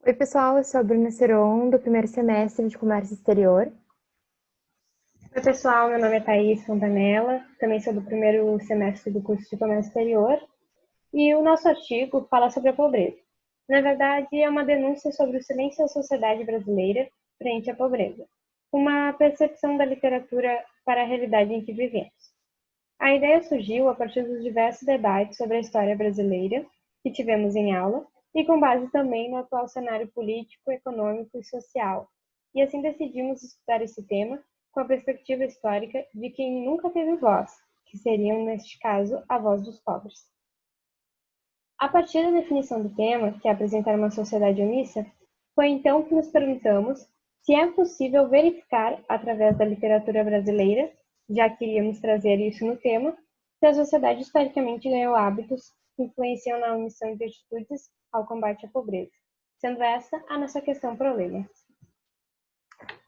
Oi, pessoal, eu sou a Bruna Seron, do primeiro semestre de Comércio Exterior. Oi, pessoal, meu nome é Thaís Fontanella, também sou do primeiro semestre do curso de Comércio Exterior, e o nosso artigo fala sobre a pobreza. Na verdade, é uma denúncia sobre o silêncio da sociedade brasileira frente à pobreza, uma percepção da literatura para a realidade em que vivemos. A ideia surgiu a partir dos diversos debates sobre a história brasileira que tivemos em aula, e com base também no atual cenário político, econômico e social. E assim decidimos estudar esse tema com a perspectiva histórica de quem nunca teve voz, que seriam, neste caso, a voz dos pobres. A partir da definição do tema, que é apresentar uma sociedade omissa, foi então que nos perguntamos se é possível verificar, através da literatura brasileira, já que iríamos trazer isso no tema, se a sociedade historicamente ganhou hábitos que influenciam na omissão de atitudes ao combate à pobreza, sendo essa a nossa questão problema.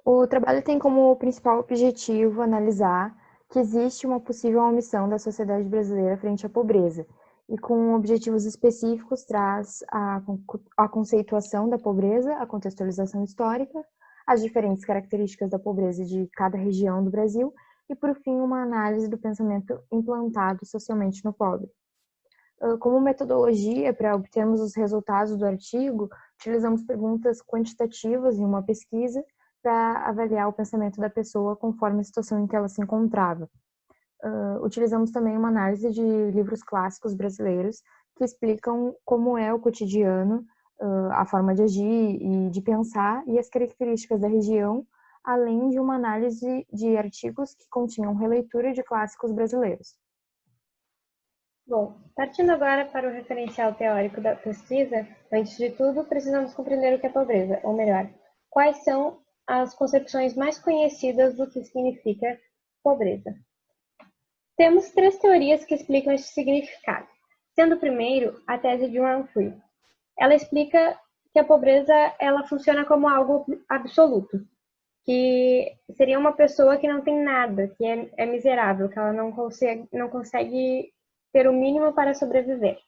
O trabalho tem como principal objetivo analisar que existe uma possível omissão da sociedade brasileira frente à pobreza, e com objetivos específicos traz a conceituação da pobreza, a contextualização histórica, as diferentes características da pobreza de cada região do Brasil e, por fim, uma análise do pensamento implantado socialmente no pobre. Como metodologia para obtermos os resultados do artigo, utilizamos perguntas quantitativas em uma pesquisa para avaliar o pensamento da pessoa conforme a situação em que ela se encontrava. Utilizamos também uma análise de livros clássicos brasileiros que explicam como é o cotidiano, a forma de agir e de pensar e as características da região, além de uma análise de artigos que continham releitura de clássicos brasileiros. Bom, partindo agora para o referencial teórico da pesquisa, antes de tudo, precisamos compreender o que é pobreza, ou melhor, quais são as concepções mais conhecidas do que significa pobreza. Temos três teorias que explicam este significado, sendo o primeiro a tese de Wang-Fui. Ela explica que a pobreza ela funciona como algo absoluto, que seria uma pessoa que não tem nada, que é miserável, que ela não consegue ter o mínimo para sobreviver.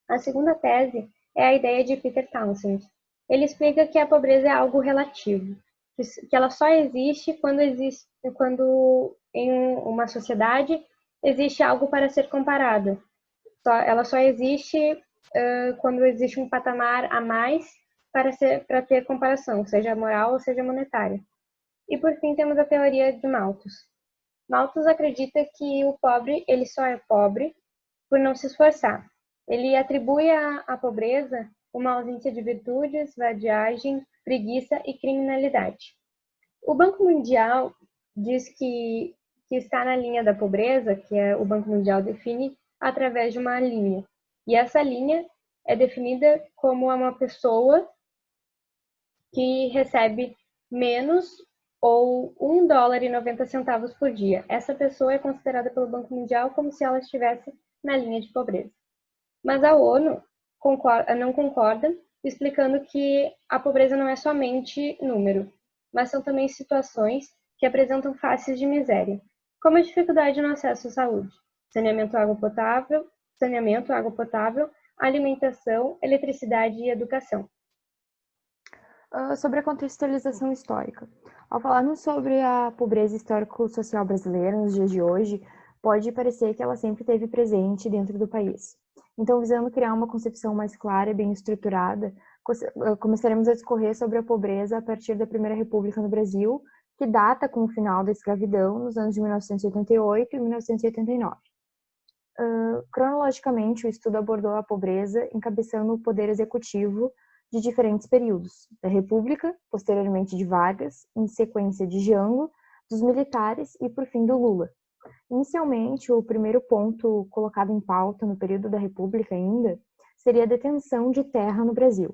A segunda tese é a ideia de Peter Townsend. Ele explica que a pobreza é algo relativo, que ela só existe quando em uma sociedade existe algo para ser comparado. Ela só existe quando existe um patamar a mais para ter comparação, seja moral ou seja monetária. E por fim temos a teoria de Malthus. Malthus acredita que o pobre ele só é pobre por não se esforçar. Ele atribui à pobreza uma ausência de virtudes, vadiagem, preguiça e criminalidade. O Banco Mundial diz que está na linha da pobreza, que o Banco Mundial define através de uma linha. E essa linha é definida como uma pessoa que recebe menos ou US$ 1,90 por dia. Essa pessoa é considerada pelo Banco Mundial como se ela estivesse na linha de pobreza. Mas a ONU não concorda, explicando que a pobreza não é somente número, mas são também situações que apresentam faces de miséria, como a dificuldade no acesso à saúde, saneamento, água potável, alimentação, eletricidade e educação. Sobre a contextualização histórica. Ao falarmos sobre a pobreza histórico-social brasileira nos dias de hoje, pode parecer que ela sempre esteve presente dentro do país. Então, visando criar uma concepção mais clara e bem estruturada, começaremos a discorrer sobre a pobreza a partir da Primeira República no Brasil, que data com o final da escravidão nos anos de 1988 e 1989. Cronologicamente, o estudo abordou a pobreza encabeçando o poder executivo de diferentes períodos, da República, posteriormente de Vargas, em sequência de Jango, dos militares e, por fim, do Lula. Inicialmente, o primeiro ponto colocado em pauta no período da República ainda seria a detenção de terra no Brasil,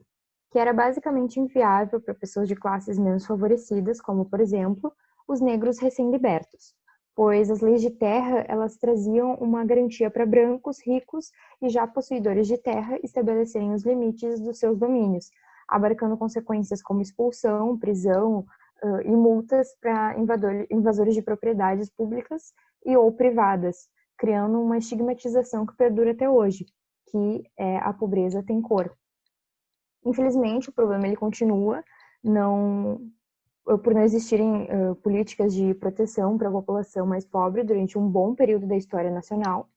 que era basicamente inviável para pessoas de classes menos favorecidas, como, por exemplo, os negros recém-libertos, pois as leis de terra elas traziam uma garantia para brancos, ricos e já possuidores de terra estabelecerem os limites dos seus domínios, abarcando consequências como expulsão, prisão e multas para invasores de propriedades públicas e ou privadas, criando uma estigmatização que perdura até hoje, que é a pobreza tem cor. Infelizmente, o problema ele continua, por não existirem políticas de proteção para a população mais pobre durante um bom período da história nacional.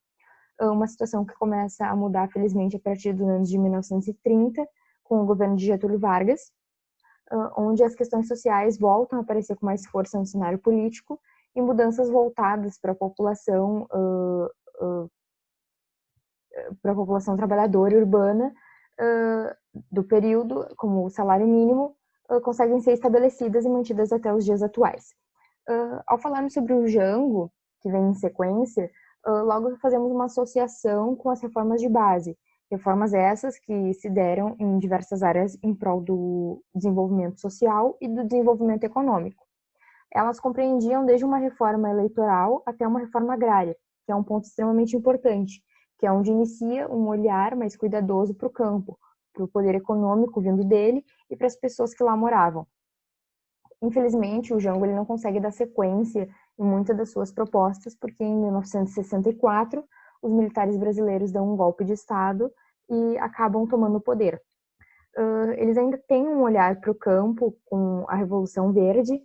Uma situação que começa a mudar, felizmente, a partir dos anos de 1930, com o governo de Getúlio Vargas, onde as questões sociais voltam a aparecer com mais força no cenário político e mudanças voltadas para a população trabalhadora e urbana do período, como o salário mínimo, conseguem ser estabelecidas e mantidas até os dias atuais. Ao falarmos sobre o Jango, que vem em sequência, logo fazemos uma associação com as reformas de base, reformas essas que se deram em diversas áreas em prol do desenvolvimento social e do desenvolvimento econômico. Elas compreendiam desde uma reforma eleitoral até uma reforma agrária, que é um ponto extremamente importante, que é onde inicia um olhar mais cuidadoso para o campo, para o poder econômico vindo dele e para as pessoas que lá moravam. Infelizmente, o Jango ele não consegue dar sequência em muitas das suas propostas, porque em 1964 os militares brasileiros dão um golpe de Estado e acabam tomando o poder. Eles ainda têm um olhar para o campo com a Revolução Verde,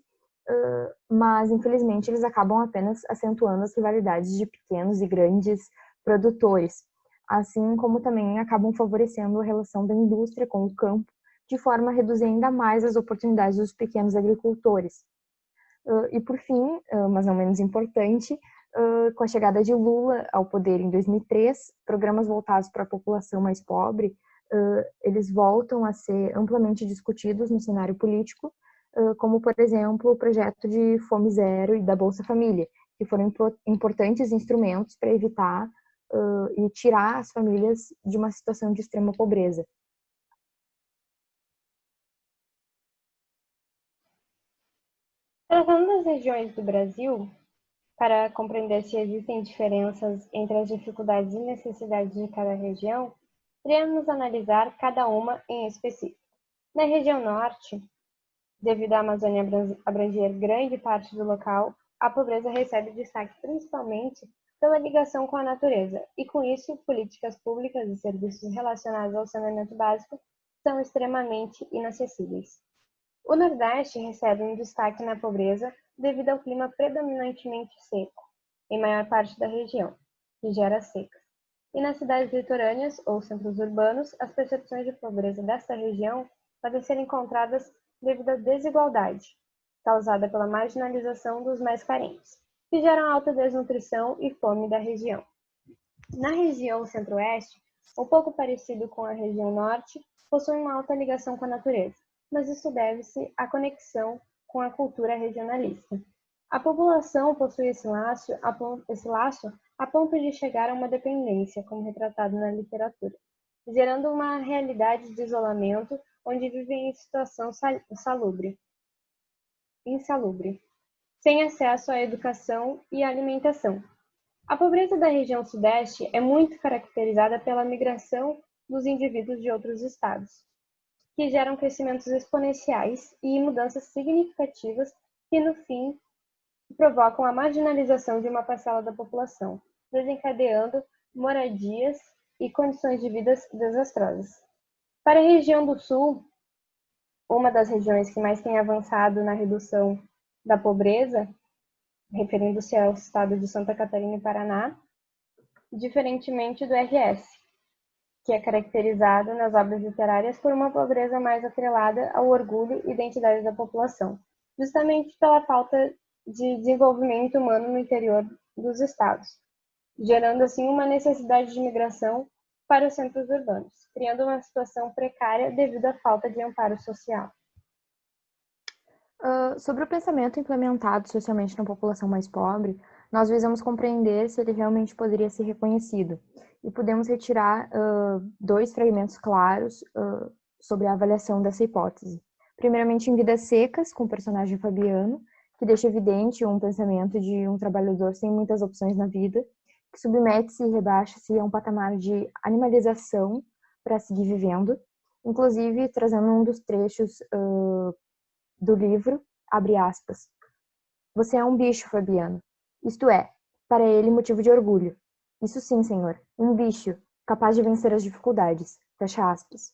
mas infelizmente eles acabam apenas acentuando as rivalidades de pequenos e grandes produtores, assim como também acabam favorecendo a relação da indústria com o campo, de forma a reduzir ainda mais as oportunidades dos pequenos agricultores. E por fim, mas não menos importante, com a chegada de Lula ao poder em 2003, programas voltados para a população mais pobre, eles voltam a ser amplamente discutidos no cenário político, como, por exemplo, o projeto de Fome Zero e da Bolsa Família, que foram importantes instrumentos para evitar e tirar as famílias de uma situação de extrema pobreza. Tratando das regiões do Brasil, para compreender se existem diferenças entre as dificuldades e necessidades de cada região, iremos analisar cada uma em específico. Na região norte, devido à Amazônia abranger grande parte do local, a pobreza recebe destaque principalmente pela ligação com a natureza, e com isso, políticas públicas e serviços relacionados ao saneamento básico são extremamente inacessíveis. O Nordeste recebe um destaque na pobreza devido ao clima predominantemente seco, em maior parte da região, que gera secas. E nas cidades litorâneas ou centros urbanos, as percepções de pobreza desta região podem ser encontradas devido à desigualdade, causada pela marginalização dos mais carentes, que geram alta desnutrição e fome da região. Na região centro-oeste, um pouco parecido com a região norte, possui uma alta ligação com a natureza, mas isso deve-se à conexão com a cultura regionalista. A população possui esse laço a ponto de chegar a uma dependência, como retratado na literatura, gerando uma realidade de isolamento onde vivem em situação insalubre, sem acesso à educação e à alimentação. A pobreza da região sudeste é muito caracterizada pela migração dos indivíduos de outros estados, que geram crescimentos exponenciais e mudanças significativas que, no fim, provocam a marginalização de uma parcela da população, desencadeando moradias e condições de vida desastrosas. Para a região do Sul, uma das regiões que mais tem avançado na redução da pobreza, referindo-se ao estado de Santa Catarina e Paraná, diferentemente do RS, que é caracterizado nas obras literárias por uma pobreza mais atrelada ao orgulho e identidade da população, justamente pela falta de desenvolvimento humano no interior dos estados, gerando assim uma necessidade de migração para os centros urbanos, criando uma situação precária devido à falta de amparo social. Sobre o pensamento implementado socialmente na população mais pobre, nós visamos compreender se ele realmente poderia ser reconhecido. E podemos retirar dois fragmentos claros sobre a avaliação dessa hipótese. Primeiramente, em Vidas Secas, com o personagem Fabiano, que deixa evidente um pensamento de um trabalhador sem muitas opções na vida, que submete-se e rebaixa-se a um patamar de animalização para seguir vivendo, inclusive trazendo um dos trechos do livro, abre aspas. Você é um bicho, Fabiano. Isto é, para ele, motivo de orgulho. Isso sim, senhor, um bicho, capaz de vencer as dificuldades. Fecha aspas.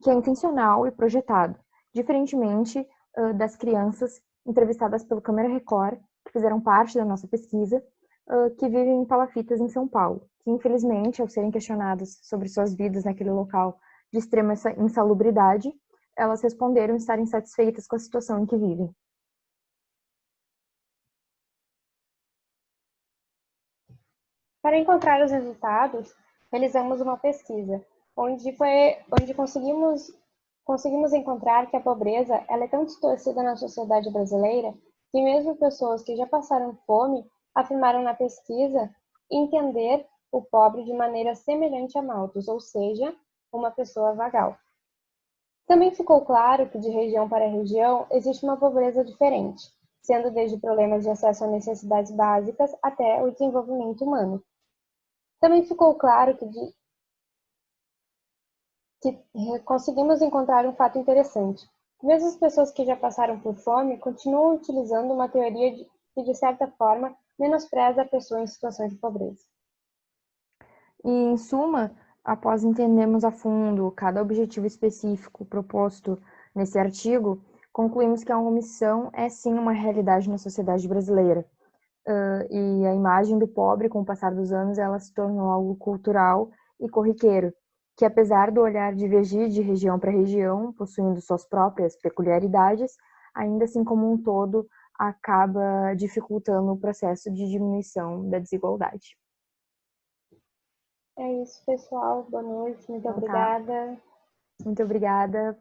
que é intencional e projetado, diferentemente das crianças entrevistadas pelo Câmara Record, que fizeram parte da nossa pesquisa, que vivem em palafitas em São Paulo, que infelizmente, ao serem questionadas sobre suas vidas naquele local de extrema insalubridade, elas responderam estar insatisfeitas com a situação em que vivem. Para encontrar os resultados, realizamos uma pesquisa, onde conseguimos encontrar que a pobreza ela é tão distorcida na sociedade brasileira que mesmo pessoas que já passaram fome afirmaram na pesquisa entender o pobre de maneira semelhante a Malthus, ou seja, uma pessoa vagal. Também ficou claro que de região para região existe uma pobreza diferente, sendo desde problemas de acesso a necessidades básicas até o desenvolvimento humano. Também ficou claro que conseguimos encontrar um fato interessante. Mesmo as pessoas que já passaram por fome continuam utilizando uma teoria que, de certa forma, menospreza a pessoa em situação de pobreza. E, em suma, após entendermos a fundo cada objetivo específico proposto nesse artigo, concluímos que a omissão é sim uma realidade na sociedade brasileira. E a imagem do pobre, com o passar dos anos, ela se tornou algo cultural e corriqueiro, que apesar do olhar divergir de região para região, possuindo suas próprias peculiaridades, ainda assim como um todo, acaba dificultando o processo de diminuição da desigualdade. É isso, pessoal. Boa noite. Muito Então, tá. obrigada. Muito obrigada